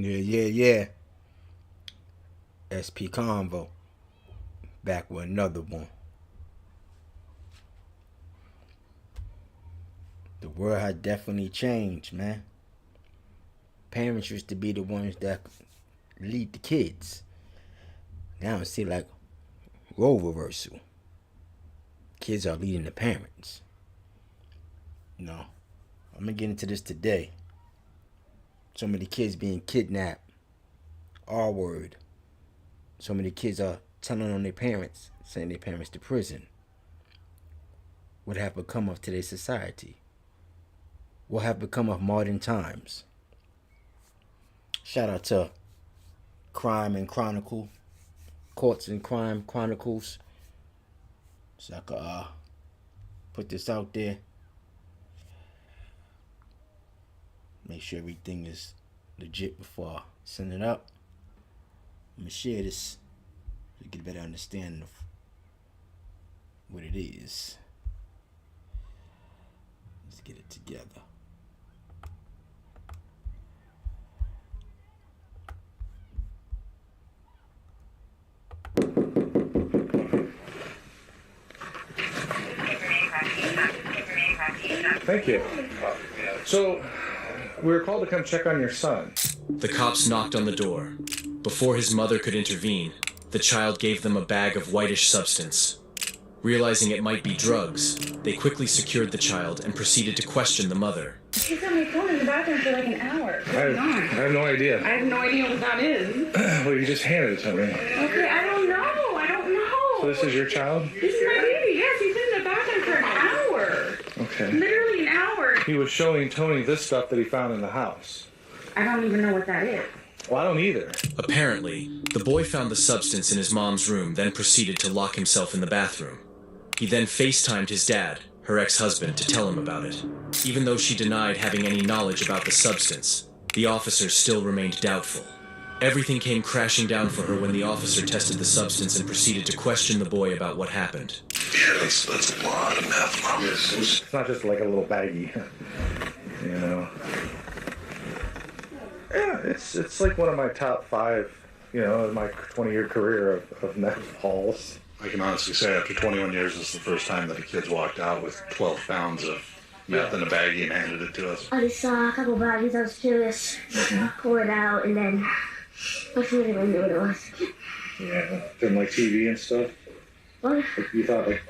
Yeah. SP Convo. Back with another one. The world has definitely changed, man. Parents used to be the ones that lead the kids. Now it's like role reversal. Kids are leading the parents. No. I'm gonna get into this today. So many kids being kidnapped. R word. So many kids are telling on their parents, sending their parents to prison. What have become of today's society? What have become of modern times? Shout out to Crime and Chronicle, Courts and Crime Chronicles. So I could put this out there. Make sure everything is legit before I send it up. I'm going to share this to get a better understanding of what it is. Let's get it together. Thank you. So, we were called to come check on your son. The cops knocked on the door. Before his mother could intervene, the child gave them a bag of whitish substance. Realizing it might be drugs, they quickly secured the child and proceeded to question the mother. She's got my phone in the bathroom for like an hour. What's going on? I have no idea. I have no idea what that is. Well, you just handed it to me. Okay, I don't know. So this is your child? This is my baby. Yes, he's in the bathroom for an hour. Okay. Literally an hour. He was showing Tony this stuff that he found in the house. I don't even know what that is. Well, I don't either. Apparently, the boy found the substance in his mom's room, then proceeded to lock himself in the bathroom. He then FaceTimed his dad, her ex-husband, to tell him about it. Even though she denied having any knowledge about the substance, the officer still remained doubtful. Everything came crashing down for her when the officer tested the substance and proceeded to question the boy about what happened. Yeah, that's a lot of meth, Mom. It's not just like a little baggie, you know. Yeah, it's like one of my top 5, you know, in my 20-year career of meth hauls. I can honestly say after 21 years, this is the first time that a kid's walked out with 12 pounds of meth in a baggie and handed it to us. I just saw a couple baggies. I was curious. Pour it out, and then I really didn't know what it was. Yeah, from like TV and stuff. What? Like you thought like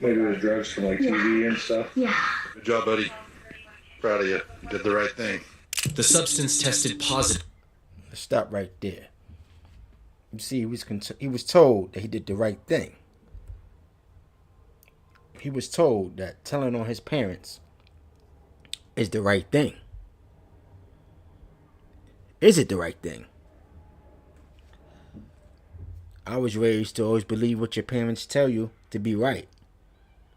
maybe it was drugs from like TV and stuff. Yeah. Good job, buddy. Proud of you. You did the right thing. The substance tested positive. Let's stop right there. You see, he was told that he did the right thing. He was told that telling on his parents is the right thing. Is it the right thing? I was raised to always believe what your parents tell you to be right.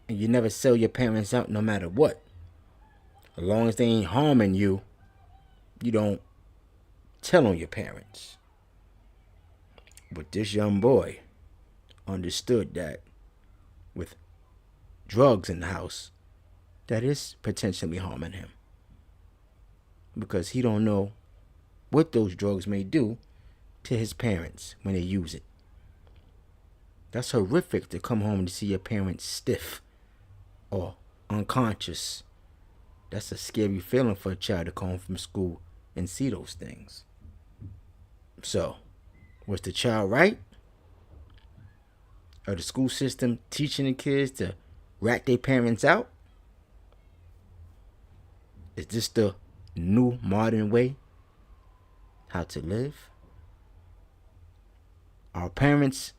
And you never sell your parents out no matter what. As long as they ain't harming you, you don't tell on your parents. But this young boy understood that with drugs in the house, that is potentially harming him. Because he don't know what those drugs may do to his parents when they use it. That's horrific to come home to see your parents stiff or unconscious. That's a scary feeling for a child to come home from school and see those things. So, was the child right? Or the school system teaching the kids to rat their parents out? Is this the new modern way how to live? Our parents'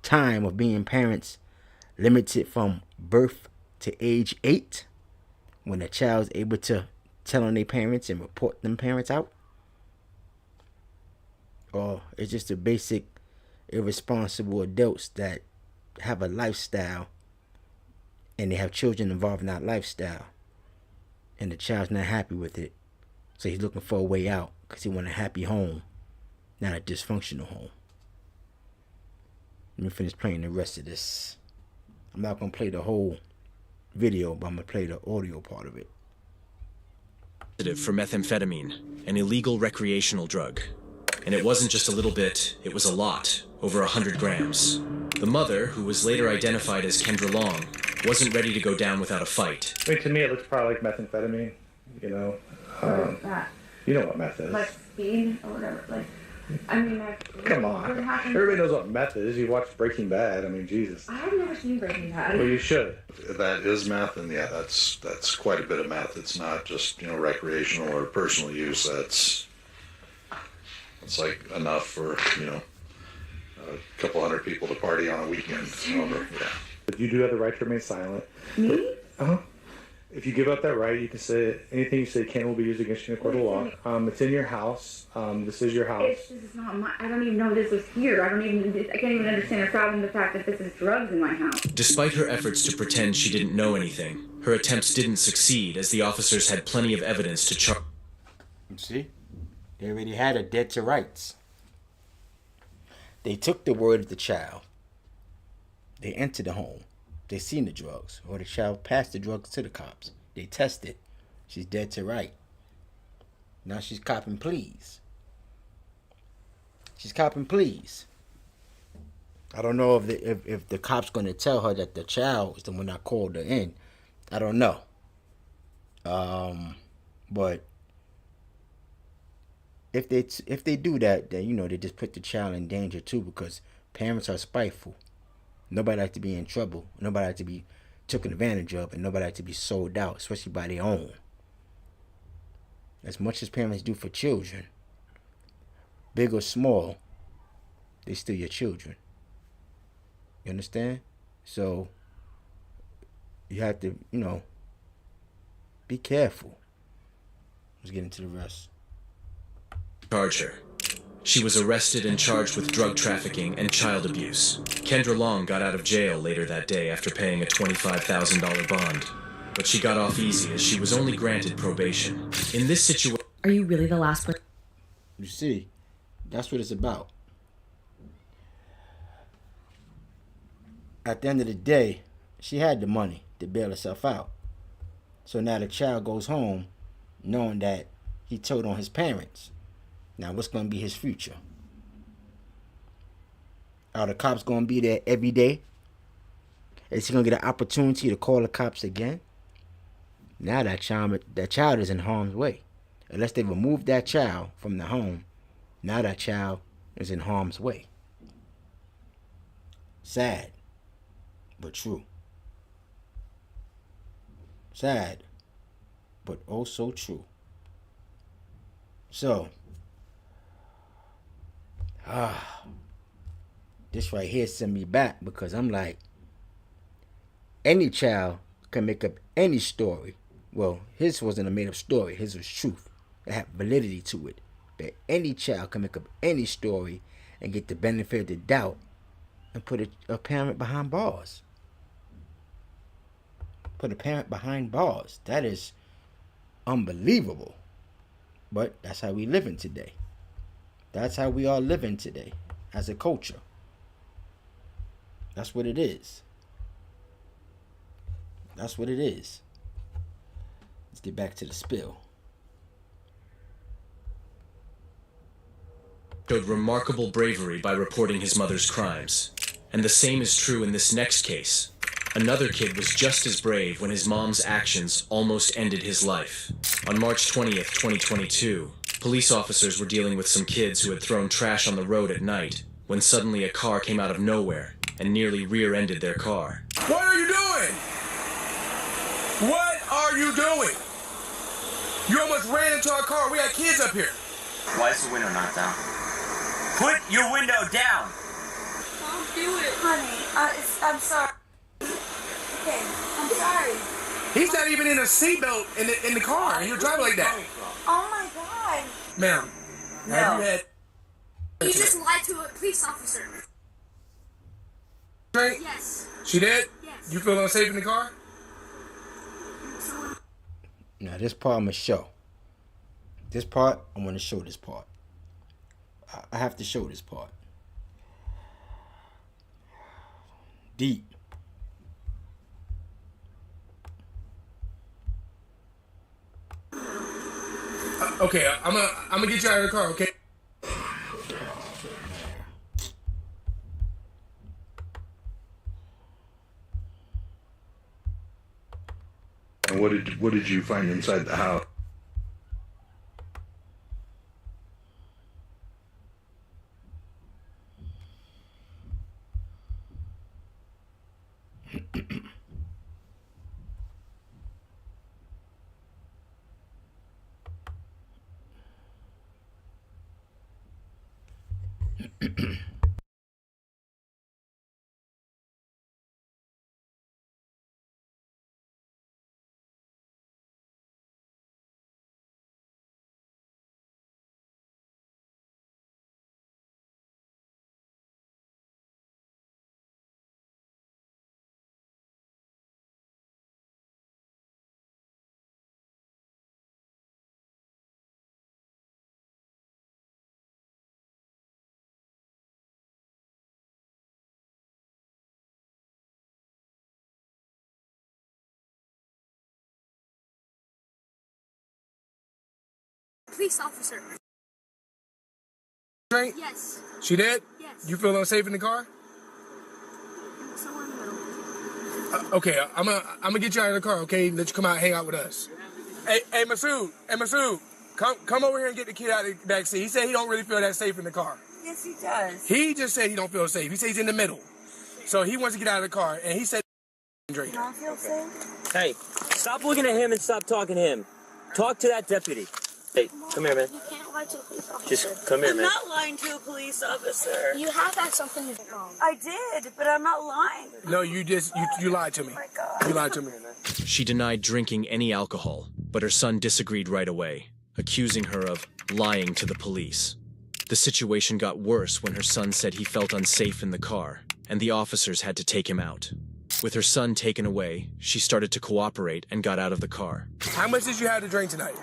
time of being parents limited from birth to age 8, when a child's able to tell on their parents and report them parents out? Or it's just the basic irresponsible adults that have a lifestyle and they have children involved in that lifestyle and the child's not happy with it, so he's looking for a way out because he wants a happy home, not a dysfunctional home. Let me finish playing the rest of this. I'm not going to play the whole video, but I'm going to play the audio part of it. For methamphetamine, an illegal recreational drug. And it wasn't just a little bit, it was a lot, over 100 grams. The mother, who was later identified as Kendra Long, wasn't ready to go down without a fight. I mean, to me, it looks probably like methamphetamine. You know, What is that? you know what meth is. Like speed or whatever. Like, I mean, Come what on. happens? Everybody knows what meth is. You watch Breaking Bad. I mean, Jesus. I have never seen Breaking Bad. Well, you should. That is meth, and yeah, that's quite a bit of meth. It's not just recreational or personal use. It's like enough for a couple hundred people to party on a weekend. Over, yeah. But you do have the right to remain silent. Me? If you give up that right, you can say anything you say can will be used against you in a court of law. It's in your house. This is your house. This is not my. I don't even know this was here. I can't even understand the problem. The fact that this is drugs in my house. Despite her efforts to pretend she didn't know anything, her attempts didn't succeed as the officers had plenty of evidence to charge. You see? They already had a debt to rights. They took the word of the child. They entered the home. They seen the drugs, or the child passed the drugs to the cops. They tested. She's dead to right. Now she's copping pleas. She's copping pleas. I don't know if the cop's going to tell her that the child is the one that called her in. I don't know. But if they do that, then they just put the child in danger too, because parents are spiteful. Nobody like to be in trouble. Nobody like to be taken advantage of, and nobody like to be sold out, especially by their own. As much as parents do for children, big or small, they still your children. You understand? So you have to, be careful. Let's get into the rest. Charge her. She was arrested and charged with drug trafficking and child abuse. Kendra Long got out of jail later that day after paying a $25,000 bond. But she got off easy as she was only granted probation. In this situation... Are you really the last person? You see, that's what it's about. At the end of the day, she had the money to bail herself out. So now the child goes home knowing that he told on his parents. Now, what's going to be his future? Are the cops going to be there every day? Is he going to get an opportunity to call the cops again? Now that child is in harm's way. Unless they remove that child from the home, now that child is in harm's way. Sad, but true. Sad, but also true. So, this right here sent me back, because I'm like, any child can make up any story. Well, his wasn't a made-up story. His was truth. It had validity to it. That any child can make up any story and get the benefit of the doubt and put a parent behind bars. Put a parent behind bars. That is unbelievable. But that's how we living today. That's how we are living today as a culture. That's what it is. That's what it is. Let's get back to the spill. Showed remarkable bravery by reporting his mother's crimes. And the same is true in this next case. Another kid was just as brave when his mom's actions almost ended his life. On March 20th, 2022, police officers were dealing with some kids who had thrown trash on the road at night when suddenly a car came out of nowhere and nearly rear-ended their car. What are you doing? What are you doing? You almost ran into our car. We got kids up here. Why is the window not down? Put your window down! Don't do it. Honey, I'm sorry. Okay, I'm sorry. He's not even in a seatbelt in the car, and you're driving like that. Oh my god. Ma'am, have you had... You just lied to a police officer. Right? Yes. She did? Yes. You feel unsafe in the car? Now this part I'm going to show. This part, I'm going to show this part. I have to show this part. Deep. Okay, I'm gonna get you out of the car, okay? did you find inside the house? Police officer. Drink? Yes. She did? Yes. You feel unsafe in the car? Somewhere in the middle. Okay, I'm gonna get you out of the car, okay? Let you come out and hang out with us. Hey, Masood, come over here and get the kid out of the back seat. He said he don't really feel that safe in the car. Yes, he does. He just said he don't feel safe. He said he's in the middle. So he wants to get out of the car, and he said drink. You don't feel safe? Hey, stop looking at him and stop talking to him. Talk to that deputy. Hey, come here, man. You can't lie to a police officer. Just come here, I'm man. not lying to a police officer. You have had something to do wrong. I did, but I'm not lying. No, you lied to me. Oh my God. You lied to me. She denied drinking any alcohol, but her son disagreed right away, accusing her of lying to the police. The situation got worse when her son said he felt unsafe in the car, and the officers had to take him out. With her son taken away, she started to cooperate and got out of the car. How much did you have to drink tonight?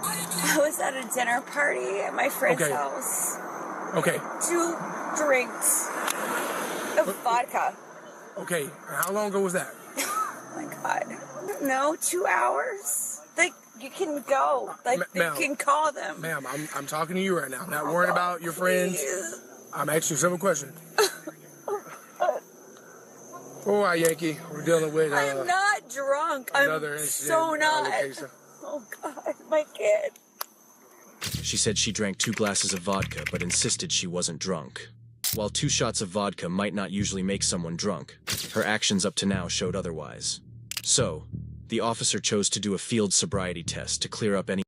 I was at a dinner party at my friend's house. Okay. 2 drinks of vodka. Okay. How long ago was that? Oh my God. No, 2 hours. Like, you can go. Like, you can call them. Ma'am, I'm talking to you right now. I'm not worried about your friends. I'm asking you a simple question. All right, Yankee. We're dealing with I'm not drunk. I'm so not. Oh God, my kid. She said she drank 2 glasses of vodka, but insisted she wasn't drunk. While 2 shots of vodka might not usually make someone drunk, her actions up to now showed otherwise. So, the officer chose to do a field sobriety test to clear up any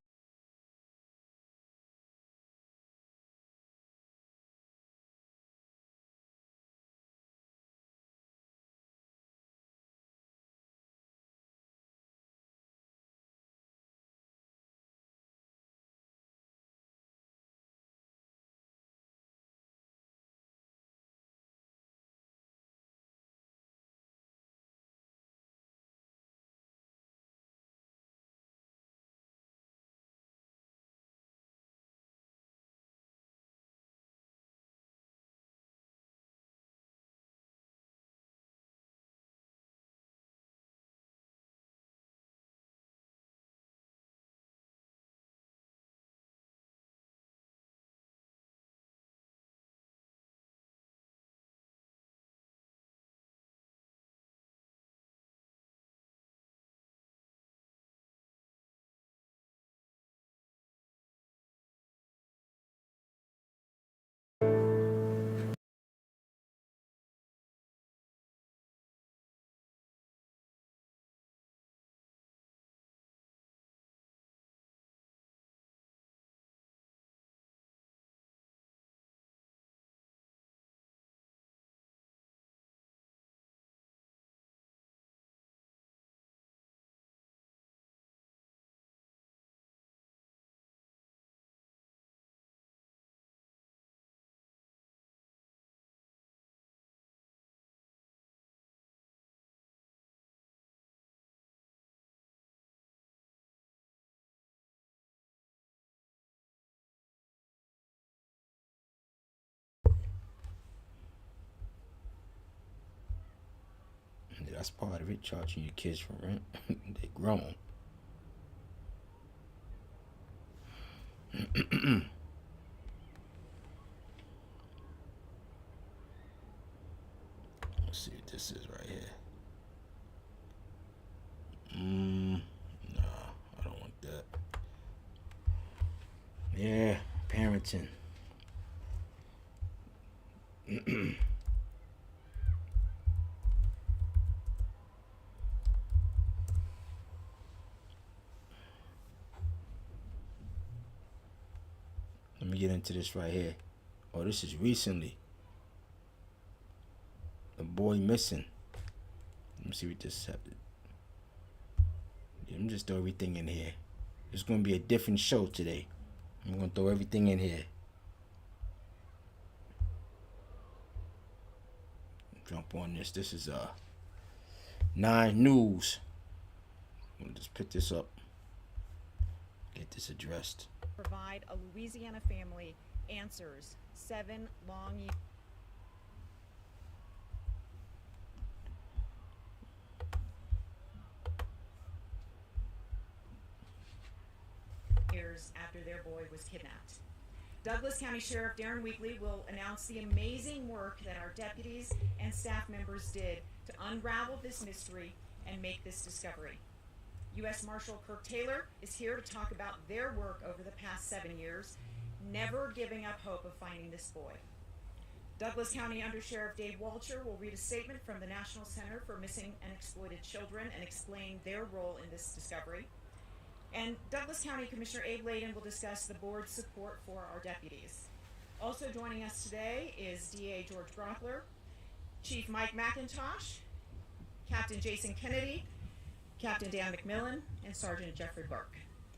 That's part of it, charging your kids for rent. They grown. Let's see what this is right here. Yeah, parenting. Let me get into this right here. Oh, this is recently. The boy missing. Let me see what this happened. Let me just throw everything in here. It's going to be a different show today. I'm going to throw everything in here. Jump on this. This is 9 News. I'm going to just pick this up. Get this addressed. Provide a Louisiana family answers 7 long years after their boy was kidnapped. Douglas County Sheriff Darren Weekly will announce the amazing work that our deputies and staff members did to unravel this mystery and make this discovery. U.S. Marshal Kirk Taylor is here to talk about their work over the past 7 years, never giving up hope of finding this boy. Douglas County Under Sheriff Dave Walcher will read a statement from the National Center for Missing and Exploited Children and explain their role in this discovery. And Douglas County Commissioner Abe Layden will discuss the board's support for our deputies. Also joining us today is DA George Gronkler, Chief Mike McIntosh, Captain Jason Kennedy, Captain Dan McMillan, and Sergeant Jeffrey Burke.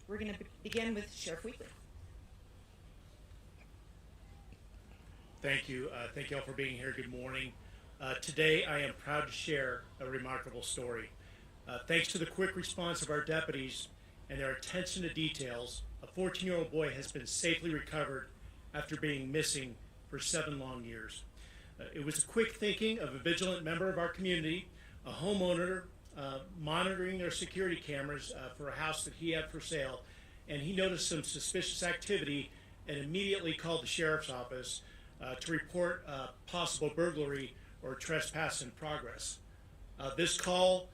We're going to begin with Sheriff Weekly. Thank you. Thank you all for being here. Good morning. Today I am proud to share a remarkable story. Thanks to the quick response of our deputies and their attention to details, a 14-year-old boy has been safely recovered after being missing for 7 long years. It was a quick thinking of a vigilant member of our community, a homeowner monitoring their security cameras for a house that he had for sale, and he noticed some suspicious activity and immediately called the sheriff's office to report possible burglary or trespass in progress. This call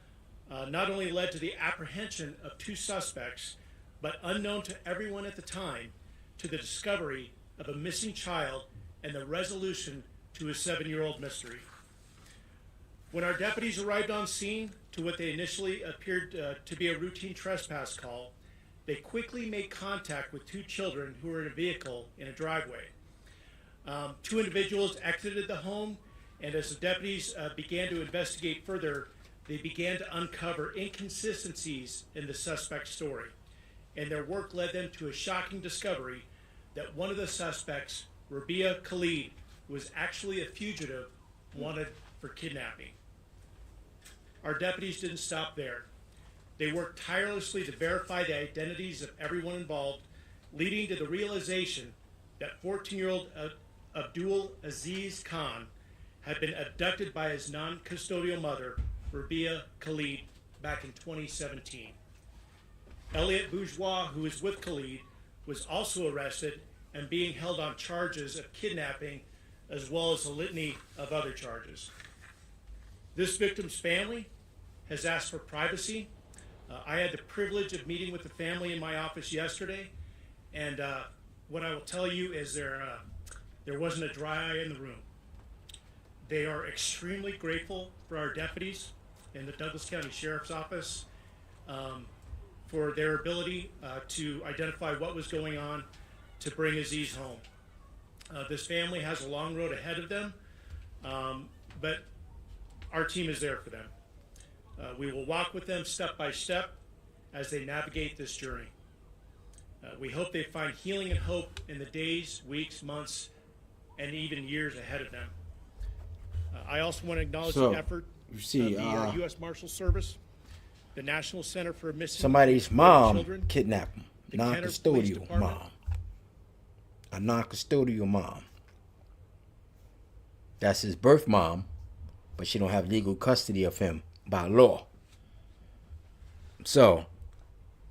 not only led to the apprehension of 2 suspects, but unknown to everyone at the time, to the discovery of a missing child and the resolution to a 7-year-old mystery. When our deputies arrived on scene to what they initially appeared to be a routine trespass call, they quickly made contact with 2 children who were in a vehicle in a driveway. 2 individuals exited the home, and as the deputies began to investigate further, they began to uncover inconsistencies in the suspect's story, and their work led them to a shocking discovery that one of the suspects, Rabia Khalid, was actually a fugitive wanted for kidnapping. Our deputies didn't stop there. They worked tirelessly to verify the identities of everyone involved, leading to the realization that 14-year-old Abdul Aziz Khan had been abducted by his non-custodial mother, Rabia Khalid, back in 2017. Elliot Bourgeois, who was with Khalid, was also arrested and being held on charges of kidnapping, as well as a litany of other charges. This victim's family has asked for privacy. I had the privilege of meeting with the family in my office yesterday, and what I will tell you is there wasn't a dry eye in the room. They are extremely grateful for our deputies in the Douglas County Sheriff's Office for their ability to identify what was going on to bring Aziz home. This family has a long road ahead of them, but our team is there for them. We will walk with them step by step as they navigate this journey. We hope they find healing and hope in the days, weeks, months, and even years ahead of them. I also want to acknowledge the effort of the U.S. Marshal Service, the National Center for Missing somebody's mom Children, kidnapped him. Non-custodial mom. A non-custodial mom. That's his birth mom, but she don't have legal custody of him by law. So,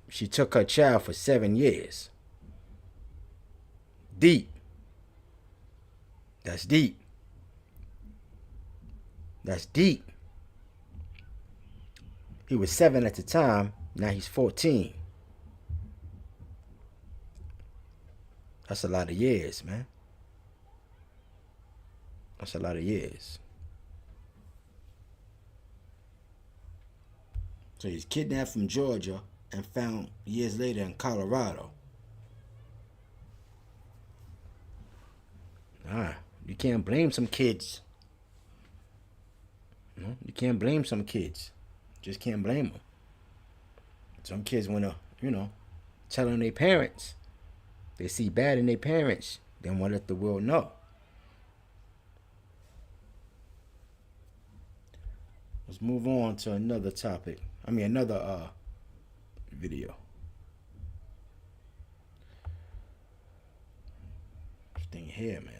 she took her child for 7 years. Deep. That's deep. That's deep. He was 7 at the time, now he's 14. That's a lot of years, man. That's a lot of years. So he's kidnapped from Georgia and found years later in Colorado. You can't blame some kids. You can't blame some kids. Just can't blame them. Some kids want to, tell on their parents. They see bad in their parents. They want to let the world know. Let's move on to another topic. Another video. This thing here, man.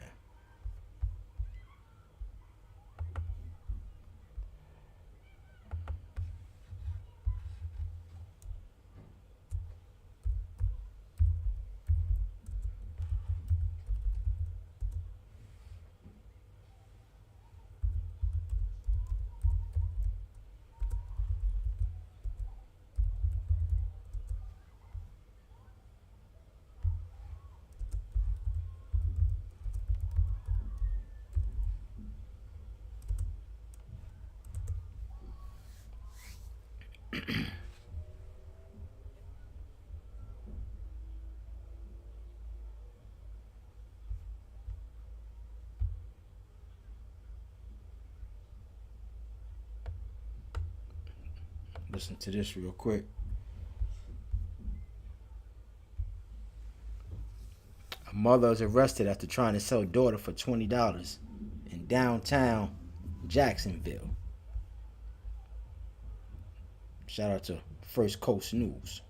Listen to this real quick. A mother is arrested after trying to sell daughter for $20 in downtown Jacksonville. Shout out to First Coast News.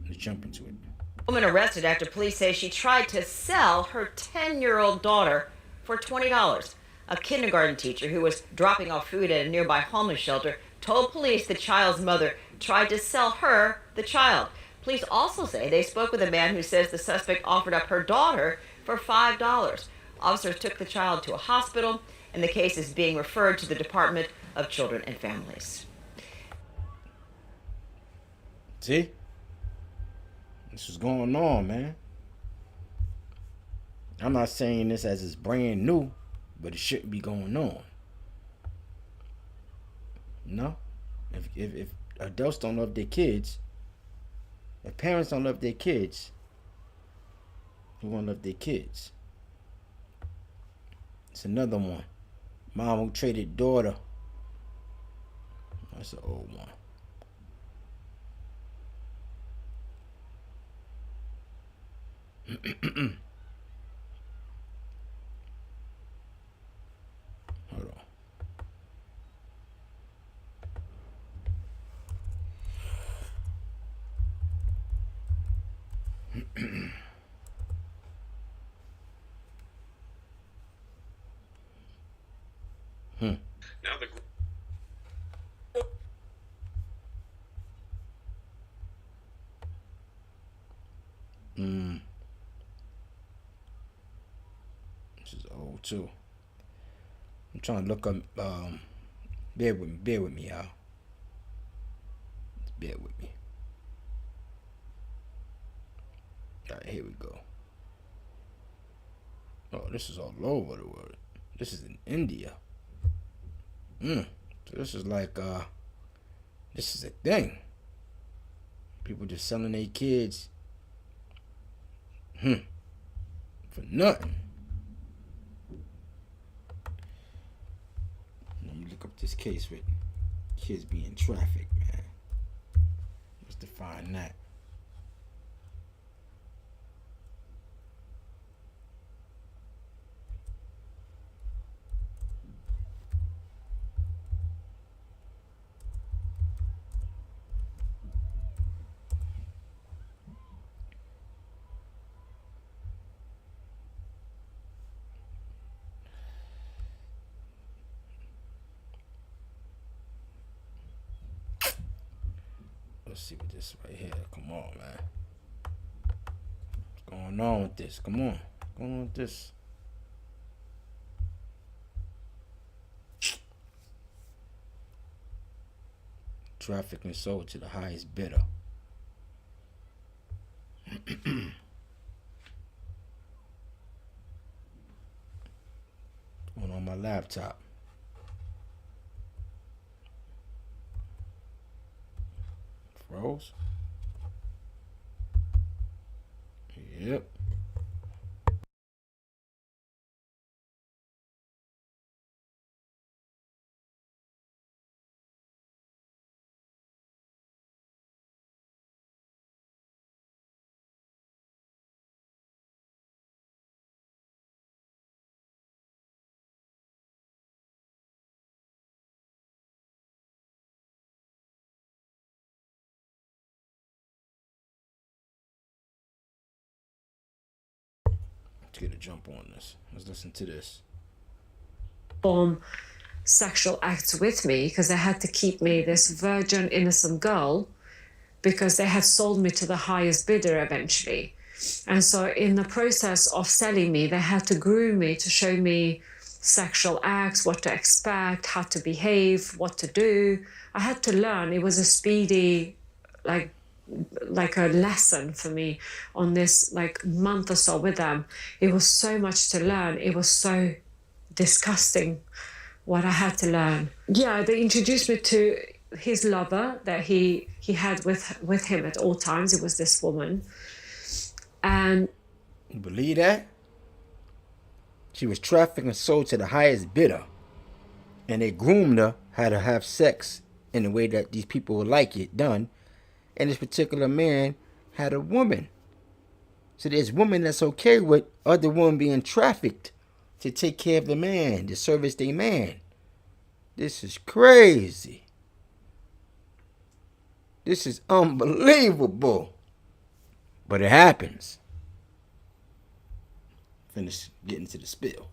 Let's jump into it. Woman arrested after police say she tried to sell her 10-year-old daughter for $20. A kindergarten teacher who was dropping off food at a nearby homeless shelter told police the child's mother tried to sell her the child. Police also say they spoke with a man who says the suspect offered up her daughter for $5. Officers took the child to a hospital, and the case is being referred to the Department of Children and Families. See? This is going on, man. I'm not saying this as it's brand new, but it shouldn't be going on. No? If adults don't love their kids, if parents don't love their kids, who won't love their kids? It's another one. Mom who traded daughter. That's an old one. Hold on. Now the This is old too. I'm trying to look up. Bear with me, y'all. Bear with me. All right, here we go. Oh, this is all over the world. This is in India. So this is like this is a thing. People just selling their kids for nothing. Let me look up this case with kids being trafficked, man. Let's define that. Let's see what this right here. Come on, man. What's going on with this? Come on. What's going on with this? Trafficking sold to the highest bidder. laptop. Froze? Yep. Let's get a jump on this. Let's listen to this. Sexual acts with me because they had to keep me this virgin, innocent girl because they had sold me to the highest bidder eventually. And so in the process of selling me, they had to groom me to show me sexual acts, what to expect, how to behave, what to do. I had to learn. It was a speedy, like a lesson for me on this month or so with them. It was so much to learn. It was so disgusting what I had to learn. Yeah, they introduced me to his lover that he had with him at all times. It was this woman. And you believe that? She was trafficked and sold to the highest bidder. And they groomed her how to have sex in the way that these people would like it done. And this particular man had a woman. So there's women that's okay with other women being trafficked to take care of the man, to service their man. This is crazy. This is unbelievable. But it happens. Finish getting to the spill.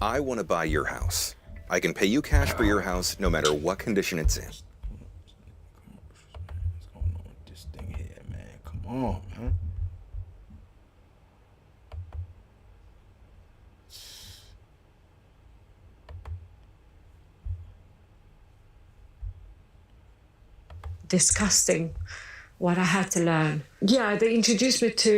I want to buy your house. I can pay you cash for your house no matter what condition it's in. What's going on with this thing here, man? Come on, man. disgusting what I had to learn. Yeah, they introduced me to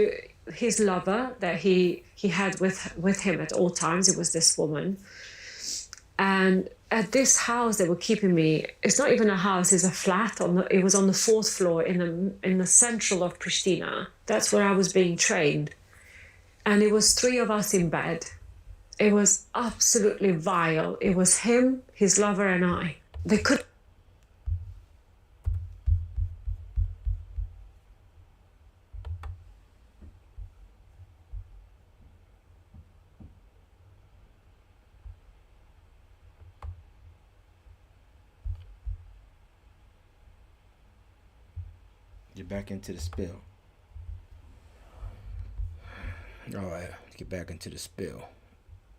his lover that he had with him at all times. It was this woman. And at this house they were keeping me, it's not even a house, it's a flat. It was on the 4th floor in the central of Pristina. That's where I was being trained. And it was 3 of us in bed. It was absolutely vile. It was him, his lover, and I. They could. Get back into the spill. All right, let's get back into the spill.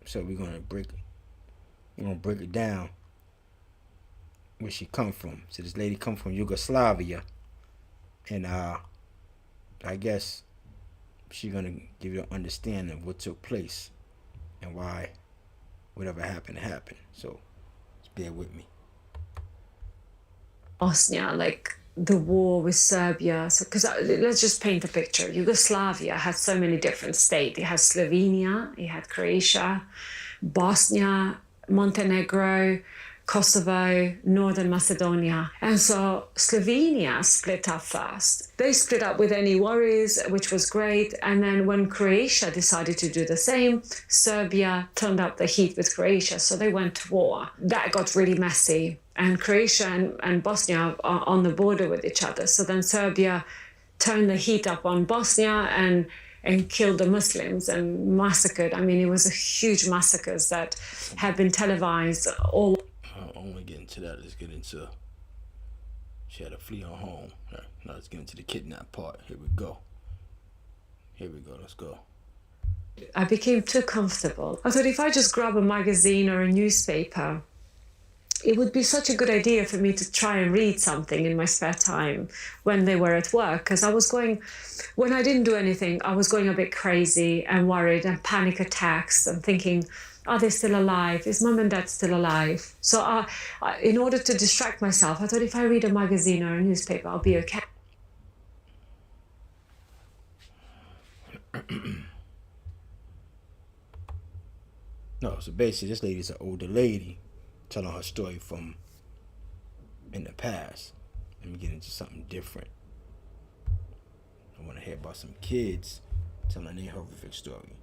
So we're gonna break it down. Where she come from? So this lady come from Yugoslavia, and I guess she's gonna give you an understanding of what took place and why whatever happened. So just bear with me. Bosnia, like the war with Serbia. So, because let's just paint a picture. Yugoslavia had so many different states. It had Slovenia, it had Croatia, Bosnia, Montenegro, Kosovo, Northern Macedonia. And so Slovenia split up first. They split up with any worries, which was great. And then when Croatia decided to do the same, Serbia turned up the heat with Croatia. So they went to war. That got really messy. And Croatia and Bosnia are on the border with each other. So then Serbia turned the heat up on Bosnia and killed the Muslims and massacred. I mean, it was a huge massacres that have been televised all. I don't want to get into that. Let's get into. She had to flee her home. Right, now let's get into the kidnap part. Here we go. Let's go. I became too comfortable. I thought if I just grab a magazine or a newspaper, it would be such a good idea for me to try and read something in my spare time when they were at work. Because when I didn't do anything, I was going a bit crazy and worried and panic attacks and thinking, are they still alive? Is mum and dad still alive? So in order to distract myself, I thought if I read a magazine or a newspaper, I'll be okay. So basically, this lady's an older lady telling her story from in the past. Let me get into something different. I want to hear about some kids telling their horrific story.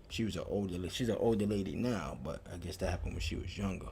She's an older lady now, but I guess that happened when she was younger.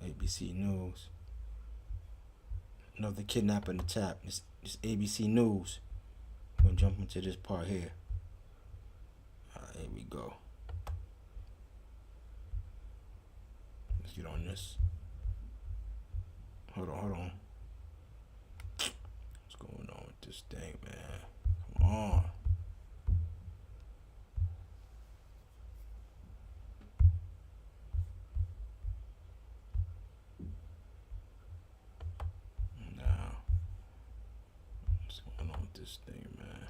ABC News. Another kidnapping attack. This ABC News. I'm gonna jump into this part here. Alright, here we go. Let's get on this. Hold on. What's going on with this thing, man? Come on. This thing, man.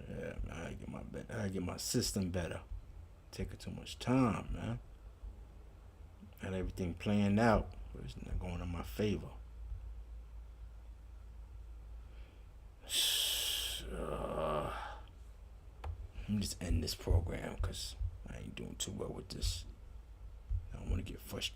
Yeah, man, I gotta get my system better. Taking too much time, man. Had everything planned out, but it's not going in my favor. Let me just end this program because I ain't doing too well with this. I don't want to get frustrated.